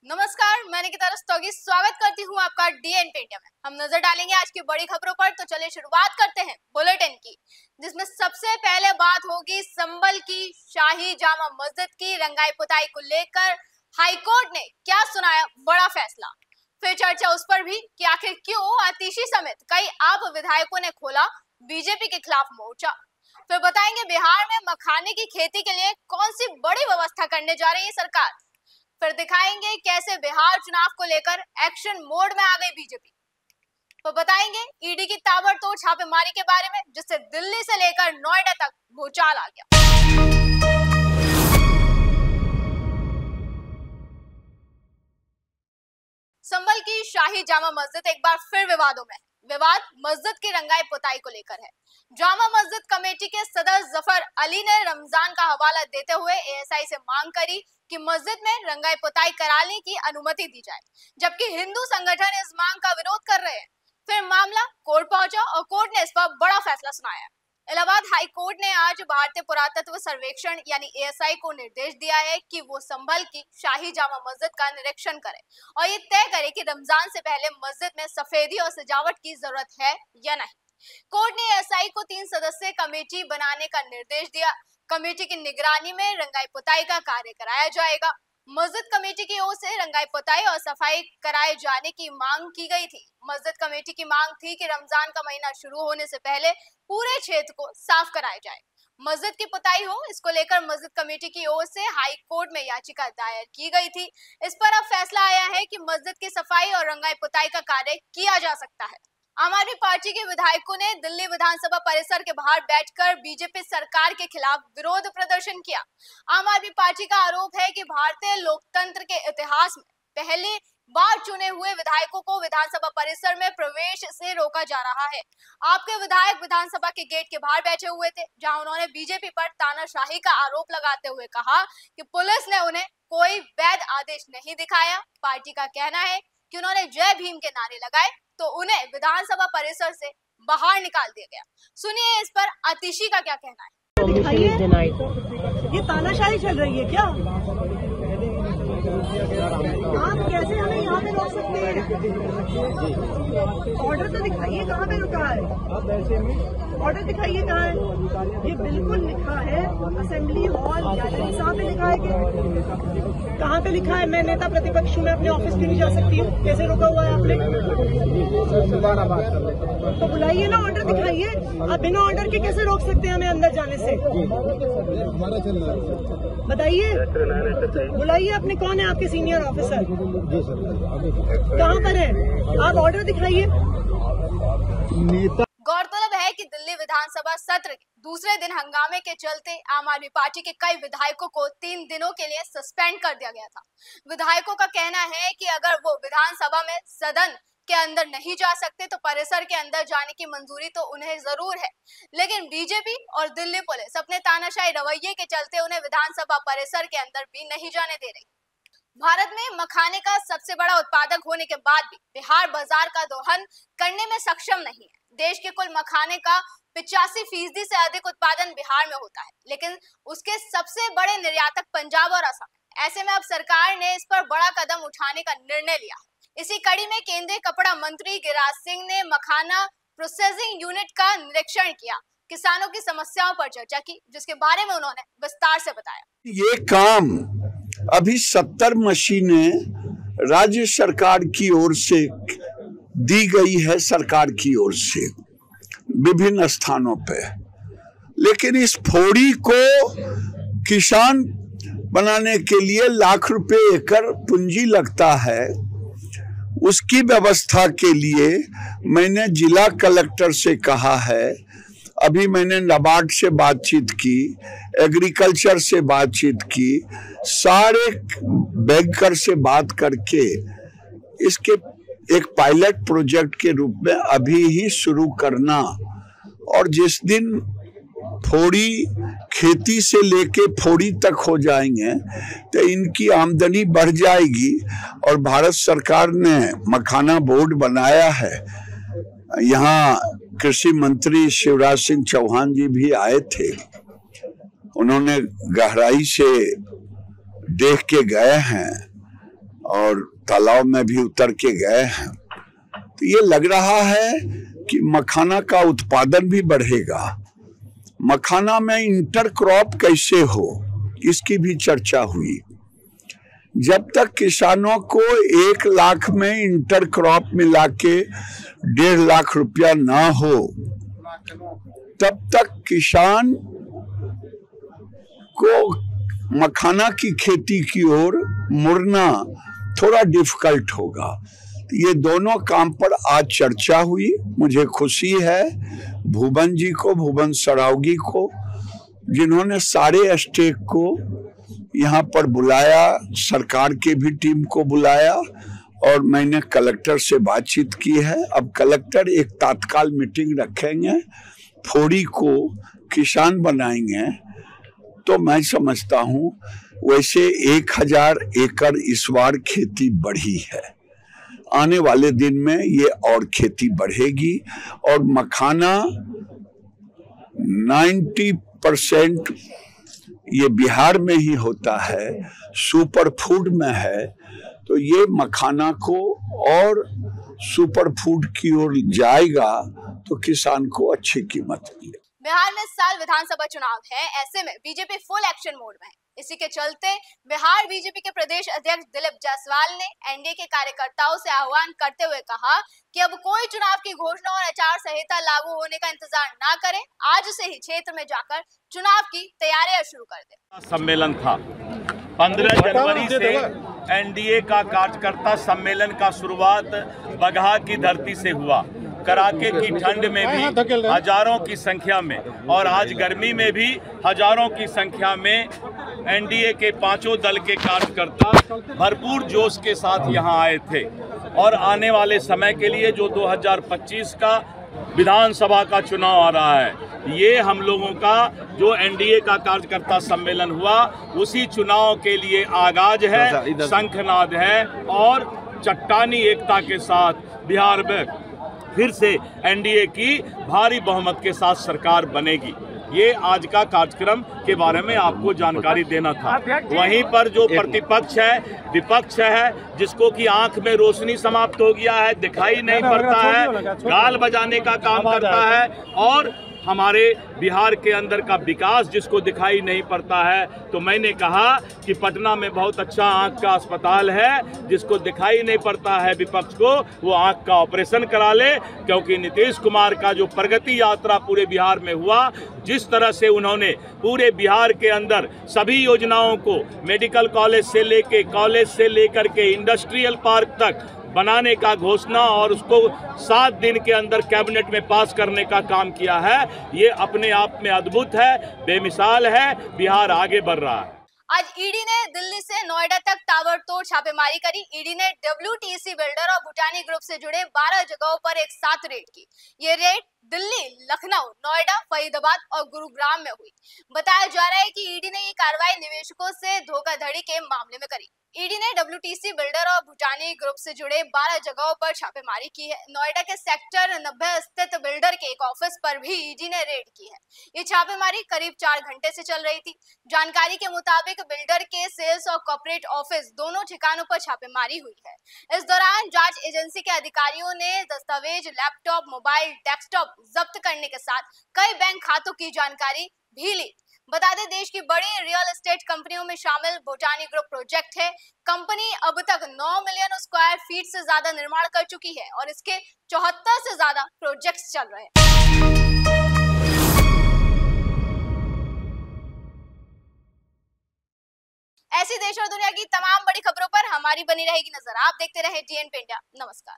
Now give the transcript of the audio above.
नमस्कार, मैं निकिता रस्तोगी स्वागत करती हूँ आपका डीएन पे इंडिया में। हम नजर डालेंगे आज की बड़ी खबरों पर। तो चलिए शुरुआत करते हैं बुलेटिन की, जिसमें सबसे पहले बात होगी संभल की शाही जामा मस्जिद की रंगाई पुताई को लेकर हाईकोर्ट ने क्या सुनाया बड़ा फैसला। फिर चर्चा उस पर भी कि आखिर क्यों आतिशी समेत कई आप विधायकों ने खोला बीजेपी के खिलाफ मोर्चा। फिर बताएंगे बिहार में मखाने की खेती के लिए कौन सी बड़ी व्यवस्था करने जा रही है सरकार। फिर दिखाएंगे कैसे बिहार चुनाव को लेकर एक्शन मोड में आ गई बीजेपी। तो बताएंगे ईडी की ताबड़तोड़ छापेमारी के बारे में, जिससे दिल्ली से लेकर नोएडा तक भूचाल आ गया। संभल की शाही जामा मस्जिद एक बार फिर विवादों में है। विवाद मस्जिद की रंगाई पुताई को लेकर है। जामा मस्जिद कमेटी के सदर जफर अली ने रमजान का हवाला देते हुए एएसआई से मांग करी कि मस्जिद में रंगाई पुताई कराने की अनुमति दी जाए, जबकि हिंदू संगठन इस मांग का विरोध कर रहे हैं। फिर मामला कोर्ट पहुंचा और कोर्ट ने इस पर बड़ा फैसला सुनाया। इलाहाबाद हाई कोर्ट ने आज भारतीय पुरातत्व सर्वेक्षण यानी एएसआई को निर्देश दिया है कि वो संभल की शाही जामा मस्जिद का निरीक्षण करे और ये तय करे कि रमजान से पहले मस्जिद में सफेदी और सजावट की जरूरत है या नहीं। कोर्ट ने एएसआई को 3 सदस्यीय कमेटी बनाने का निर्देश दिया। कमेटी की निगरानी में रंगाई पुताई का कार्य कराया जाएगा। मस्जिद कमेटी की ओर से रंगाई पुताई और सफाई कराए जाने की मांग की गई थी। मस्जिद कमेटी की मांग थी कि रमजान का महीना शुरू होने से पहले पूरे क्षेत्र को साफ कराया जाए, मस्जिद की पुताई हो। इसको लेकर मस्जिद कमेटी की ओर से हाई कोर्ट में याचिका दायर की गई थी। इस पर अब फैसला आया है कि मस्जिद की सफाई और रंगाई पुताई का कार्य किया जा सकता है। आम आदमी पार्टी के विधायकों ने दिल्ली विधानसभा परिसर के बाहर बैठकर बीजेपी सरकार के खिलाफ विरोध प्रदर्शन किया। आम आदमी पार्टी का आरोप है कि भारतीय लोकतंत्र के इतिहास में पहली बार चुने हुए विधायकों को विधानसभा परिसर में प्रवेश से रोका जा रहा है। आपके विधायक विधानसभा के गेट के बाहर बैठे हुए थे, जहां उन्होंने बीजेपी पर तानाशाही का आरोप लगाते हुए कहा कि पुलिस ने उन्हें कोई वैध आदेश नहीं दिखाया। पार्टी का कहना है कि उन्होंने जय भीम के नारे लगाए तो उन्हें विधानसभा परिसर से बाहर निकाल दिया गया। सुनिए इस पर आतिशी का क्या कहना है। दिखाइए, ये तानाशाही चल रही है क्या? आप कैसे हमें यहाँ पे रोक सकते हैं? ऑर्डर तो दिखाइए, कहाँ पे रुका है? ऑर्डर दिखाइए कहाँ है? ये बिल्कुल लिखा है असेंबली हॉल गैलरी, कहाँ पे लिखा है? कि कहाँ पे लिखा है? मैं नेता प्रतिपक्ष हूँ, मैं अपने ऑफिस क्यों नहीं जा सकती हूँ? कैसे रोका हुआ है आपने? तो बुलाइए ना, ऑर्डर दिखाइए। आप बिना ऑर्डर के कैसे रोक सकते हैं हमें अंदर जाने से? बताइए, बुलाइए अपने, कौन है आपके सीनियर ऑफिसर? कहाँ पर है? आप ऑर्डर दिखाइए। गौरतलब है कि दिल्ली विधानसभा सत्र के दूसरे दिन हंगामे के चलते आम आदमी पार्टी के कई विधायकों को 3 दिनों के लिए सस्पेंड कर दिया गया था। विधायकों का कहना है कि अगर वो विधानसभा में सदन के अंदर नहीं जा सकते तो परिसर के अंदर जाने की मंजूरी तो उन्हें जरूर है, लेकिन बीजेपी और दिल्ली पुलिस अपने तानाशाही रवैये के चलते उन्हें विधानसभा परिसर के अंदर भी नहीं जाने दे रही। भारत में मखाने का सबसे बड़ा उत्पादक होने के बाद भी बिहार बाजार का दोहन करने में सक्षम नहीं है। देश के कुल मखाने का 85% से अधिक उत्पादन बिहार में होता है, लेकिन उसके सबसे बड़े निर्यातक पंजाब और असम है। ऐसे में अब सरकार ने इस पर बड़ा कदम उठाने का निर्णय लिया है। इसी कड़ी में केंद्रीय कपड़ा मंत्री गिरिराज सिंह ने मखाना प्रोसेसिंग यूनिट का निरीक्षण किया, किसानों की समस्याओं पर चर्चा की, जिसके बारे में उन्होंने विस्तार से बताया। ये काम अभी 70 मशीनें राज्य सरकार की ओर से दी गई है, सरकार की ओर से विभिन्न स्थानों पे, लेकिन इस फोड़ी को किसान बनाने के लिए लाख रुपए एकड़ पूंजी लगता है। उसकी व्यवस्था के लिए मैंने जिला कलेक्टर से कहा है, अभी मैंने नाबार्ड से बातचीत की, एग्रीकल्चर से बातचीत की, सारे बैंकर से बात करके इसके एक पायलट प्रोजेक्ट के रूप में अभी ही शुरू करना, और जिस दिन फोड़ी खेती से लेके फोड़ी तक हो जाएंगे तो इनकी आमदनी बढ़ जाएगी। और भारत सरकार ने मखाना बोर्ड बनाया है। यहाँ कृषि मंत्री शिवराज सिंह चौहान जी भी आए थे, उन्होंने गहराई से देख के गए हैं और तालाब में भी उतर के गए हैं। तो ये लग रहा है कि मखाना का उत्पादन भी बढ़ेगा। मखाना में इंटर क्रॉप कैसे हो, इसकी भी चर्चा हुई। जब तक किसानों को 1 लाख में इंटर क्रॉप मिला के 1.5 लाख रुपया ना हो, तब तक किसान को मखाना की खेती की ओर मुड़ना थोड़ा डिफिकल्ट होगा। ये दोनों काम पर आज चर्चा हुई। मुझे खुशी है भुवन जी को, भुवन सरावगी को, जिन्होंने सारे स्टेक को यहाँ पर बुलाया, सरकार के भी टीम को बुलाया, और मैंने कलेक्टर से बातचीत की है। अब कलेक्टर एक तात्काल मीटिंग रखेंगे, फोड़ी को किसान बनाएंगे। तो मैं समझता हूँ वैसे 1000 एकड़ इस बार खेती बढ़ी है। आने वाले दिन में ये और खेती बढ़ेगी, और मखाना 90% ये बिहार में ही होता है, सुपर फूड में है। तो ये मखाना को और सुपर फूड की ओर जाएगा तो किसान को अच्छी कीमत मिलेगी। बिहार में इस साल विधानसभा चुनाव है, ऐसे में बीजेपी फुल एक्शन मोड में है। इसी के चलते बिहार बीजेपी के प्रदेश अध्यक्ष दिलीप जायसवाल ने एनडीए के कार्यकर्ताओं से आह्वान करते हुए कहा कि अब कोई चुनाव की घोषणा और आचार संहिता लागू होने का इंतजार ना करें, आज से ही क्षेत्र में जाकर चुनाव की तैयारियां शुरू कर दें। सम्मेलन था 15 जनवरी से एनडीए का कार्यकर्ता सम्मेलन का शुरुआत बगहा की धरती से हुआ। कड़ाके की ठंड में भी हजारों की संख्या में, और आज गर्मी में भी हजारों की संख्या में एनडीए के 5 दल के कार्यकर्ता भरपूर जोश के साथ यहां आए थे। और आने वाले समय के लिए जो 2025 का विधानसभा का चुनाव आ रहा है, ये हम लोगों का जो एनडीए का कार्यकर्ता सम्मेलन हुआ, उसी चुनाव के लिए आगाज है, शंखनाद है, और चट्टानी एकता के साथ बिहार में फिर से एनडीए की भारी बहुमत के साथ सरकार बनेगी। ये आज का कार्यक्रम के बारे में आपको जानकारी देना था। वहीं पर जो प्रतिपक्ष है, विपक्ष है, जिसको कि आंख में रोशनी समाप्त हो गया है, दिखाई नहीं पड़ता है, गाल बजाने का काम करता है, और हमारे बिहार के अंदर का विकास जिसको दिखाई नहीं पड़ता है। तो मैंने कहा कि पटना में बहुत अच्छा आंख का अस्पताल है, जिसको दिखाई नहीं पड़ता है विपक्ष को, वो आंख का ऑपरेशन करा ले। क्योंकि नीतीश कुमार का जो प्रगति यात्रा पूरे बिहार में हुआ, जिस तरह से उन्होंने पूरे बिहार के अंदर सभी योजनाओं को मेडिकल कॉलेज से लेकर के इंडस्ट्रियल पार्क तक बनाने का घोषणा, और उसको 7 दिन के अंदर कैबिनेट में पास करने का काम किया है, ये अपने आप में अद्भुत है, बेमिसाल है। बिहार आगे बढ़ रहा है। आज ईडी ने दिल्ली से नोएडा तक ताबड़तोड़ छापेमारी करी। ईडी ने WTC बिल्डर और भूटानी ग्रुप से जुड़े 12 जगहों पर एक साथ रेड की। ये रेड दिल्ली, लखनऊ, नोएडा, फरीदाबाद और गुरुग्राम में हुई। बताया जा रहा है कि ईडी ने ये कार्रवाई निवेशकों से धोखाधड़ी के मामले में करी। ईडी ने WTC बिल्डर और भूटानी ग्रुप से जुड़े 12 जगहों पर छापेमारी की है। नोएडा के सेक्टर 90 स्थित बिल्डर के एक ऑफिस पर भी ईडी ने रेड की है। ये छापेमारी करीब 4 घंटे से चल रही थी। जानकारी के मुताबिक बिल्डर के सेल्स और कॉर्पोरेट ऑफिस दोनों ठिकानों पर छापेमारी हुई है। इस दौरान जांच एजेंसी के अधिकारियों ने दस्तावेज, लैपटॉप, मोबाइल, डेस्कटॉप जब्त करने के साथ कई बैंक खातों की जानकारी भी ली। बता दें, देश की बड़ी रियल एस्टेट कंपनियों में शामिल भूटानी ग्रुप प्रोजेक्ट है। कंपनी अब तक 9 मिलियन स्क्वायर फीट से ज्यादा निर्माण कर चुकी है और इसके 74 से ज्यादा प्रोजेक्ट्स चल रहे हैं। ऐसी देश और दुनिया की तमाम बड़ी खबरों पर हमारी बनी रहेगी नजर। आप देखते रहे DNP इंडिया। नमस्कार।